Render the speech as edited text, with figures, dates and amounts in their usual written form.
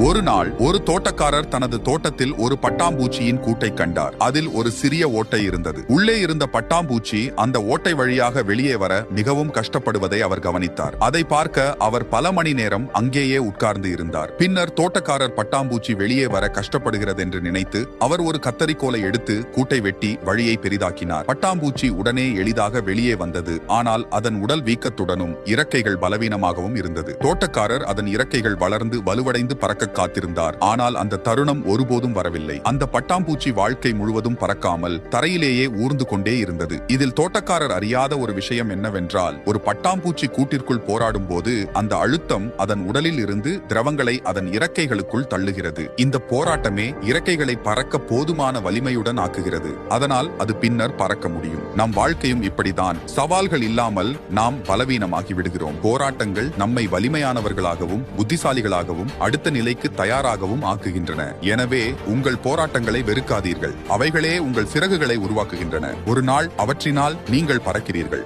ஒரு நாள் ஒரு தோட்டக்காரர் தனது தோட்டத்தில் ஒரு பட்டாம்பூச்சியின் கூட்டை கண்டார். அதில் ஒரு சிறிய ஓட்டை இருந்தது. உள்ளே இருந்த பட்டாம்பூச்சி அந்த ஓட்டை வழியாக வெளியே வர மிகவும் கஷ்டப்படுவதை அவர் கவனித்தார். அதை பார்க்க அவர் பல மணி நேரம் அங்கேயே உட்கார்ந்து இருந்தார். பின்னர் தோட்டக்காரர் பட்டாம்பூச்சி வெளியே வர கஷ்டப்படுகிறது என்று நினைத்து அவர் ஒரு கத்தரிக்கோலை எடுத்து கூட்டை வெட்டி வழியை பெரிதாக்கினார். பட்டாம்பூச்சி உடனே எளிதாக வெளியே வந்தது. ஆனால் அதன் உடல் வீக்கத்துடனும் இறக்கைகள் பலவீனமாகவும் இருந்தது. தோட்டக்காரர் அதன் இறக்கைகள் வளர்ந்து வலுவடைந்து பறக்க காத்திருந்தார். ஆனால் அந்த தருணம் ஒருபோதும் வரவில்லை. அந்த பட்டாம்பூச்சி வாழ்க்கை முழுவதும் பறக்காமல் தரையிலேயே ஊர்ந்து கொண்டே இருந்தது. இதில் தோட்டக்காரர் அறியாத ஒரு விஷயம் என்னவென்றால், ஒரு பட்டாம்பூச்சி கூட்டிற்குள் போராடும் போது அந்த அழுத்தம் அதன் உடலில் இருந்து திரவங்களை அதன் இறக்கைகளுக்குள் தள்ளுகிறது. இந்த போராட்டமே இறக்கைகளை பறக்க போதுமான வலிமையுடன் ஆக்குகிறது. அதனால் அது பின்னர் பறக்க முடியும். நம் வாழ்க்கையும் இப்படிதான். சவால்கள் இல்லாமல் நாம் பலவீனமாகி விடுகிறோம். போராட்டங்கள் நம்மை வலிமையானவர்களாகவும் புத்திசாலிகளாகவும் அடுத்த நிலைக்கு தயாராகவும் ஆக்குகின்றன. எனவே உங்கள் போராட்டங்களை வெறுக்காதீர்கள். அவைகளே உங்கள் சிறகுகளை உருவாக்குகின்றன. ஒரு நாள் அவற்றினால் நீங்கள் பறக்கிறீர்கள்.